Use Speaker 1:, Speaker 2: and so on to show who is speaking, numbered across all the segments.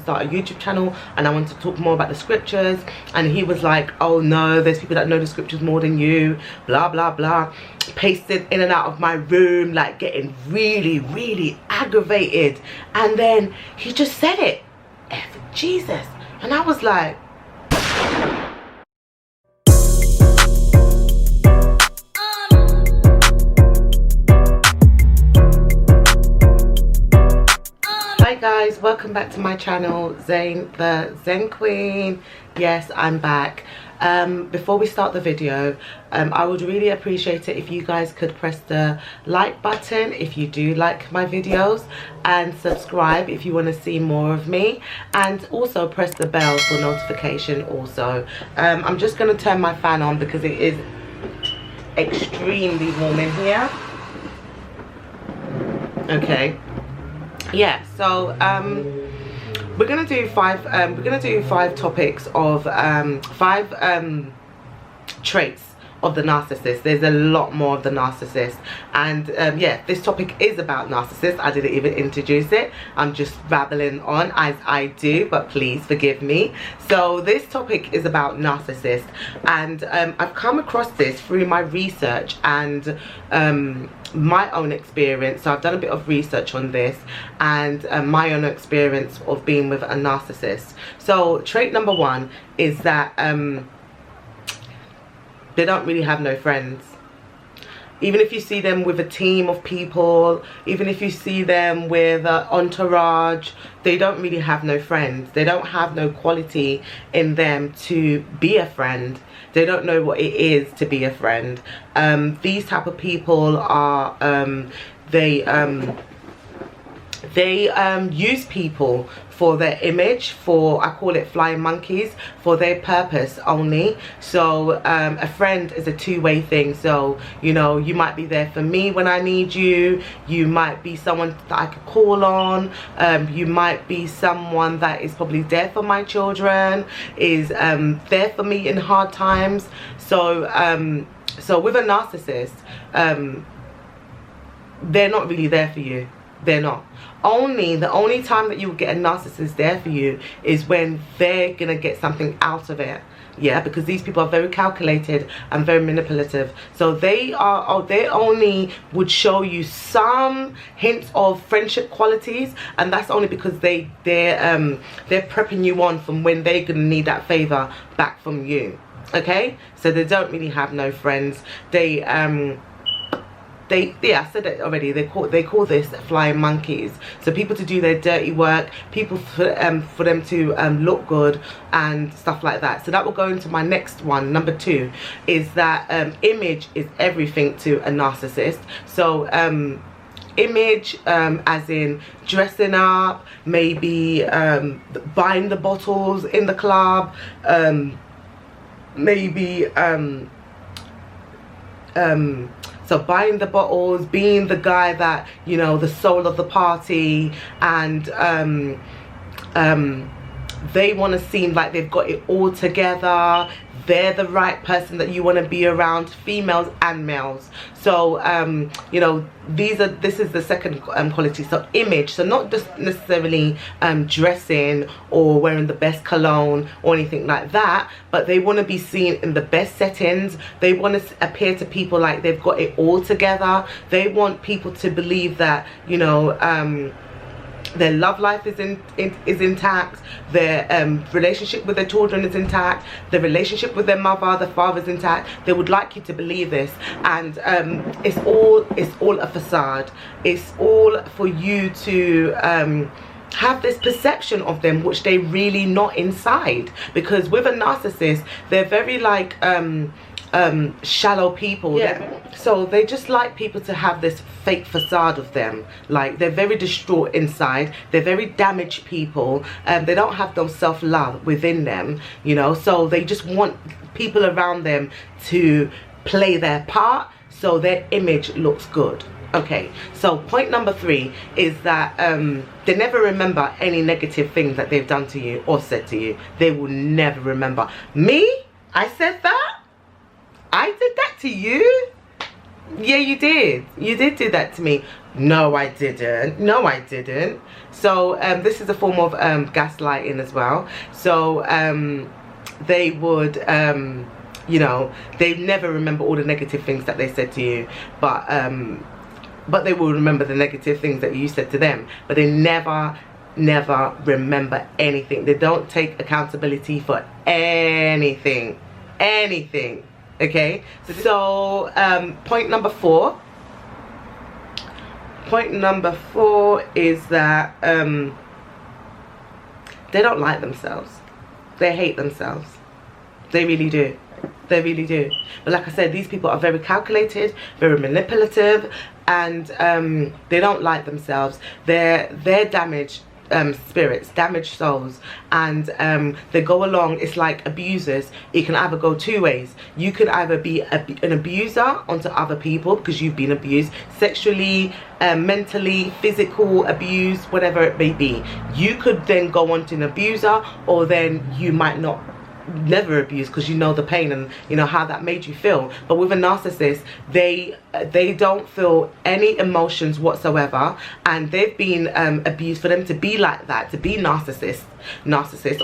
Speaker 1: start a YouTube channel and I wanted to talk more about the scriptures, and he was like, oh no, there's people that know the scriptures more than you, blah blah blah. Pasted in and out of my room, like getting really aggravated. And then he just said it, F Jesus. And I was like, hi guys, welcome back to my channel, Zane the Zen Queen. Yes, I'm back. Before we start the video, I would really appreciate it if you guys could press the like button if you do like my videos, and subscribe if you want to see more of me, and also press the bell for notification also. I'm just going to turn my fan on because it is extremely warm in here. Okay, yeah, so we're gonna do five topics of five traits of the narcissist. There's a lot more of the narcissist, and yeah, this topic is about narcissists. I didn't even introduce it, I'm just babbling on as I do, but please forgive me. So this topic is about narcissists, and I've come across this through my research and my own experience. So I've done a bit of research on this and my own experience of being with a narcissist. So trait number one is that they don't really have no friends. Even if you see them with a team of people, even if you see them with an entourage, they don't really have no friends. They don't have no quality in them to be a friend. They don't know what it is to be a friend. These type of people are, they use people for their image, for, I call it flying monkeys, for their purpose only. So a friend is a two-way thing. So, you know, you might be there for me when I need you. You might be someone that I could call on. You might be someone that is probably there for my children, is there for me in hard times. So so with a narcissist, they're not really there for you. They're not. The only time that you will get a narcissist there for you is when they're gonna get something out of it. Yeah, because these people are very calculated and very manipulative. So they only would show you some hints of friendship qualities, and that's only because they're prepping you on from when they're gonna need that favor back from you. Okay, so they don't really have no friends. Yeah, I said it already, they call this flying monkeys. So people to do their dirty work, people for them to look good and stuff like that. So that will go into my next one. Number two is that image is everything to a narcissist. So image as in dressing up, maybe buying the bottles in the club, maybe so buying the bottles, being the guy that, you know, the soul of the party, and they want to seem like they've got it all together. They're the right person that you want to be around, females and males. So you know, this is the second quality. So image, so not just necessarily dressing or wearing the best cologne or anything like that, but they want to be seen in the best settings. They want to appear to people like they've got it all together. They want people to believe that, you know, their love life is intact, their relationship with their children is intact, their relationship with their mother, the father is intact. They would like you to believe this, and it's all a facade. It's all for you to have this perception of them, which they really not inside. Because with a narcissist, they're very like shallow people. Yeah. So they just like people to have this fake facade of them. Like, they're very distraught inside. They're very damaged people. They don't have no self-love within them, you know. So they just want people around them to play their part so their image looks good. Okay, so point number three is that they never remember any negative things that they've done to you or said to you. They will never remember. Me? I said that? I did that to you? Yeah, you did. You did do that to me. No, I didn't. No, I didn't. So this is a form of gaslighting as well. So they would, you know, they never remember all the negative things that they said to you, but they will remember the negative things that you said to them, but they never remember anything. They don't take accountability for anything. Okay, so point number 4 is that they don't like themselves. They hate themselves. They really do. They really do. But like I said, these people are very calculated, very manipulative, and they don't like themselves. They're damaged spirits, damaged souls, and they go along. It's like abusers. It can either go 2 ways. You could either be an abuser onto other people because you've been abused sexually, mentally, physical abuse, whatever it may be. You could then go on to an abuser, or then you might never abuse because you know the pain and you know how that made you feel. But with a narcissist, they don't feel any emotions whatsoever, and they've been abused. For them to be like that, to be narcissist,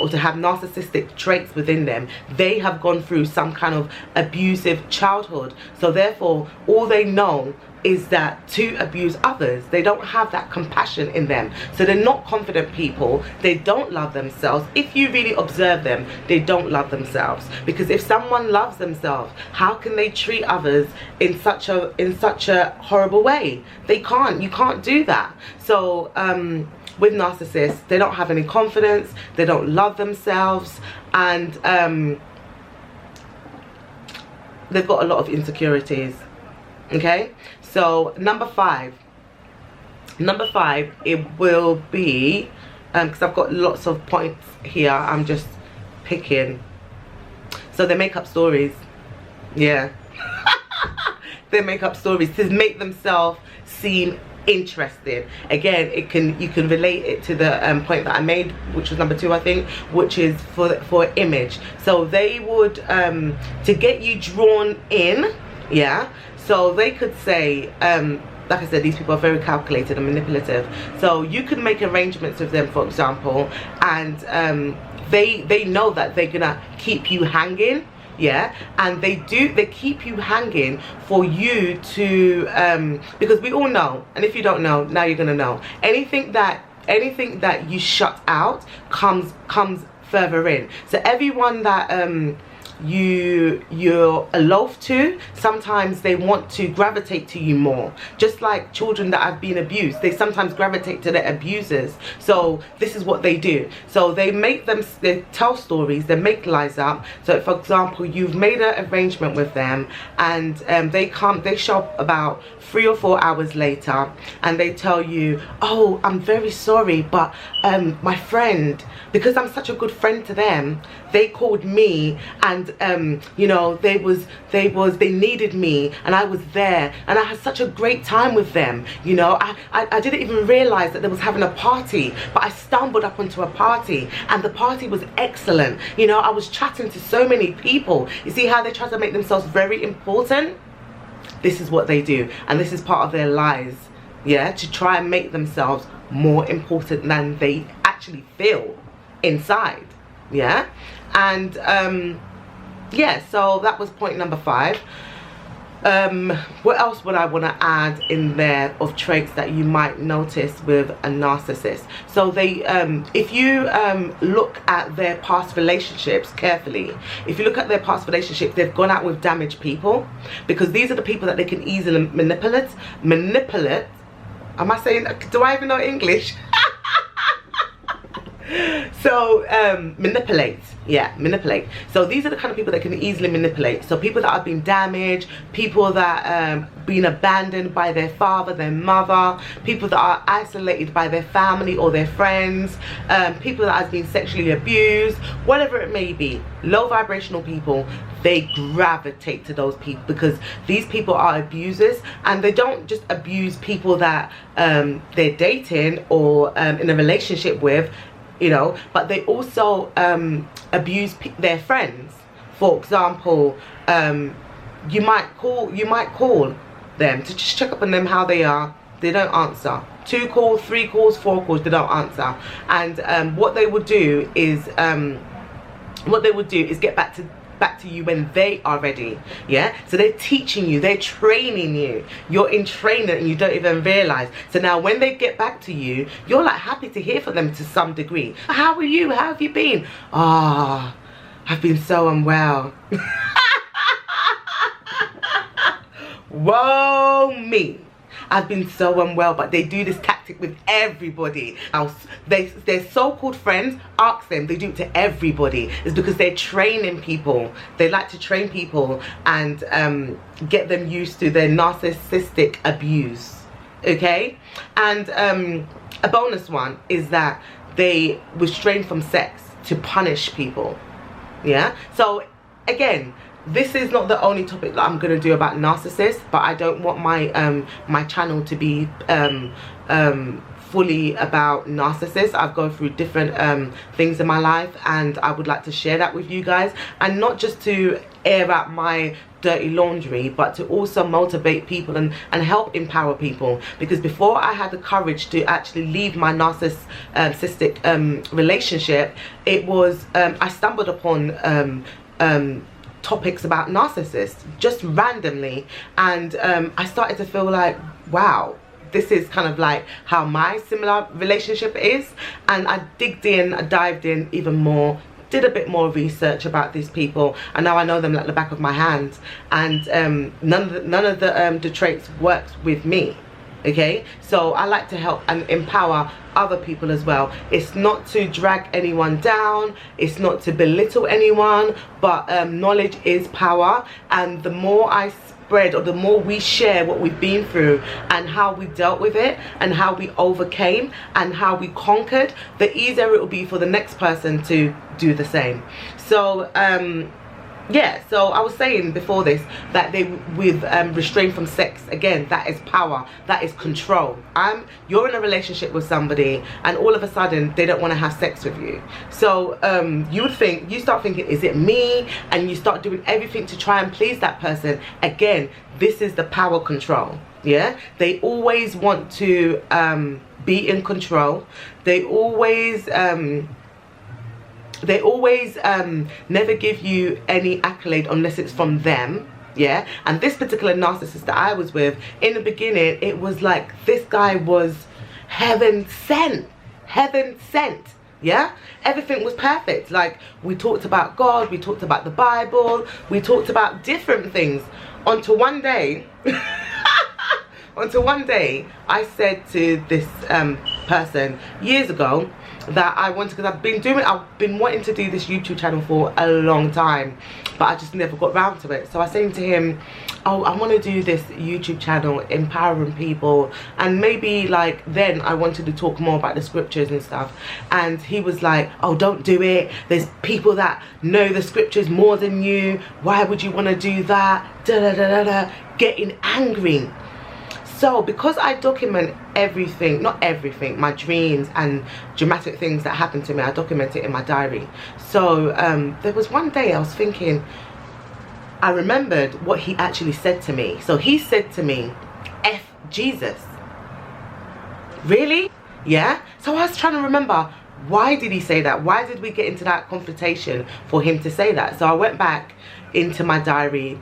Speaker 1: or to have narcissistic traits within them, they have gone through some kind of abusive childhood. So therefore, all they know is that to abuse others. They don't have that compassion in them. So they're not confident people. They don't love themselves. If you really observe them, they don't love themselves. Because if someone loves themselves, how can they treat others in such a horrible way? They can't. You can't do that. So with narcissists, they don't have any confidence. They don't love themselves, and they've got a lot of insecurities. Okay, so number 5, it will be because I've got lots of points here, I'm just picking. So they make up stories. Yeah. They make up stories to make themselves seem interested. Again, you can relate it to the point that I made, which was number 2, I think, which is for image. So they would to get you drawn in. Yeah, so they could say, like I said, these people are very calculated and manipulative. So you could make arrangements with them, for example, and they know that they're gonna keep you hanging. Yeah, and they keep you hanging for you to because we all know, and if you don't know, now you're gonna know, anything that you shut out comes further in. So everyone that you're aloof to, sometimes they want to gravitate to you more. Just like children that have been abused, they sometimes gravitate to their abusers. So this is what they do. So they tell stories, they make lies up. So for example, you've made an arrangement with them, and they show up about 3 or 4 hours later, and they tell you, oh, I'm very sorry, but my friend, because I'm such a good friend to them, they called me, and you know, they needed me, and I was there, and I had such a great time with them. You know, I didn't even realize that they was having a party, but I stumbled up onto a party, and the party was excellent. You know, I was chatting to so many people. You see how they try to make themselves very important? This is what they do, and this is part of their lies. Yeah, to try and make themselves more important than they actually feel inside. Yeah, and yeah, so that was point number 5. What else would I want to add in there of traits that you might notice with a narcissist? So they if you look at their past relationships carefully, if you look at their past relationships, they've gone out with damaged people, because these are the people that they can easily manipulate. Am I saying, do I even know English? So manipulate. Yeah, manipulate. So these are the kind of people that can easily manipulate. So people that have been damaged, people that been abandoned by their father, their mother, people that are isolated by their family or their friends, people that have been sexually abused, whatever it may be. Low vibrational people, they gravitate to those people, because these people are abusers, and they don't just abuse people that they're dating or in a relationship with, you know, but they also abuse their friends. For example, you might call them, to just check up on them, how they are. They don't answer. 2 calls, 3 calls, 4 calls, they don't answer. And what they would do is get back to you when they are ready. Yeah, so they're teaching you, they're training you, you're in training and you don't even realize. So now when they get back to you, you're like happy to hear from them to some degree. How are you? How have you been? Ah, I've been so unwell. Whoa me, I've been so unwell. But they do this tactic with everybody else. Their so-called friends, ask them, they do it to everybody. It's because they're training people. They like to train people and get them used to their narcissistic abuse. Okay? And a bonus one is that they restrain from sex to punish people. Yeah? So again, this is not the only topic that I'm going to do about narcissists, but I don't want my my channel to be fully about narcissists. I've gone through different things in my life, and I would like to share that with you guys, and not just to air out my dirty laundry, but to also motivate people and help empower people. Because before I had the courage to actually leave my narcissistic relationship, it was I stumbled upon topics about narcissists just randomly, and I started to feel like, wow, this is kind of like how my similar relationship is. And I dived in even more, did a bit more research about these people, and now I know them like the back of my hand. And none of the traits works with me. Okay, so I like to help and empower other people as well. It's not to drag anyone down, it's not to belittle anyone, but knowledge is power. And the more I spread, or the more we share what we've been through and how we dealt with it and how we overcame and how we conquered, the easier it will be for the next person to do the same. So yeah, so I was saying before this that they with restraint from sex, again, that is power, that is control. You're in a relationship with somebody and all of a sudden they don't want to have sex with you. So you start thinking, is it me? And you start doing everything to try and please that person. Again, this is the power control. Yeah, they always want to be in control. They always never give you any accolade unless it's from them. Yeah, and this particular narcissist that I was with, in the beginning, it was like this guy was heaven sent. Yeah, everything was perfect. Like, we talked about God, we talked about the Bible, we talked about different things, until one day I said to this person years ago that I wanted, because I've been wanting to do this YouTube channel for a long time, but I just never got round to it. So I said to him, oh, I want to do this YouTube channel empowering people, and maybe like then I wanted to talk more about the scriptures and stuff. And he was like, oh, don't do it, there's people that know the scriptures more than you, why would you want to do that, getting angry. So because I document everything, not everything, my dreams and dramatic things that happen to me, I document it in my diary. So there was one day I was thinking, I remembered what he actually said to me. So he said to me, F Jesus. Really? Yeah? So I was trying to remember, why did he say that? Why did we get into that confrontation for him to say that? So I went back into my diary.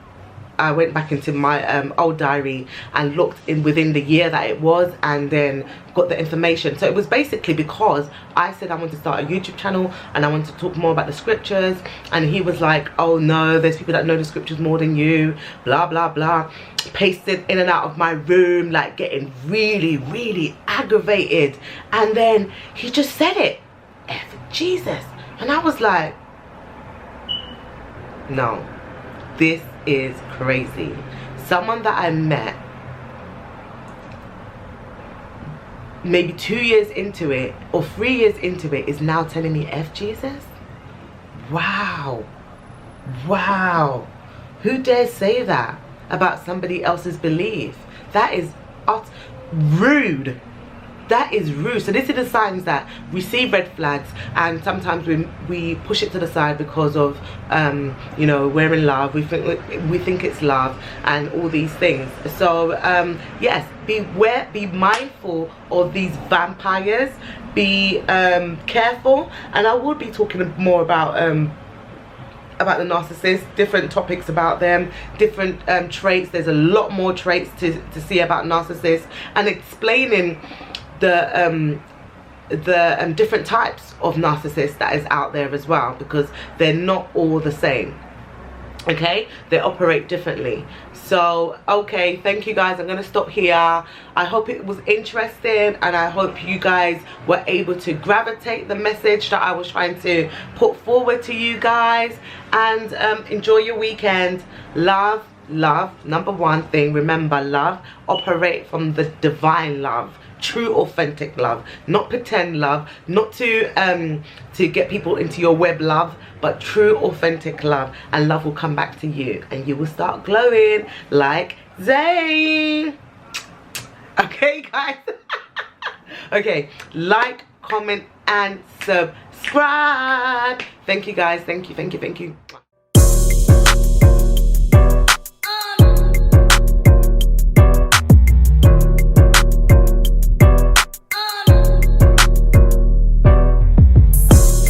Speaker 1: I went back into my old diary and looked in within the year that it was, and then got the information. So it was basically because I said I wanted to start a YouTube channel and I wanted to talk more about the scriptures, and he was like, oh no, there's people that know the scriptures more than you, blah blah blah. Pasted in and out of my room, like getting really aggravated. And then he just said it, F Jesus. And I was like, no, this is crazy. Someone that I met maybe 2 years into it or 3 years into it is now telling me F Jesus? Wow. Wow. Who dares say that about somebody else's belief? That is rude. that is rude. So this is the signs that we see red flags, and sometimes we push it to the side because of you know, we're in love, we think it's love and all these things. So yes, beware, be mindful of these vampires, be careful. And I will be talking more about the narcissist, different topics about them, different traits. There's a lot more traits to see about narcissists, and explaining the different types of narcissists that is out there as well, because they're not all the same. Okay, they operate differently. So okay, thank you guys. I'm gonna stop here. I hope it was interesting, and I hope you guys were able to gravitate the message that I was trying to put forward to you guys. And enjoy your weekend. Love, number one thing, remember, love, operate from the divine love, true authentic love, not pretend love, not to get people into your web love, but true authentic love, and love will come back to you, and you will start glowing like Zane. Okay guys. Okay, like, comment and subscribe. Thank you guys. Thank you.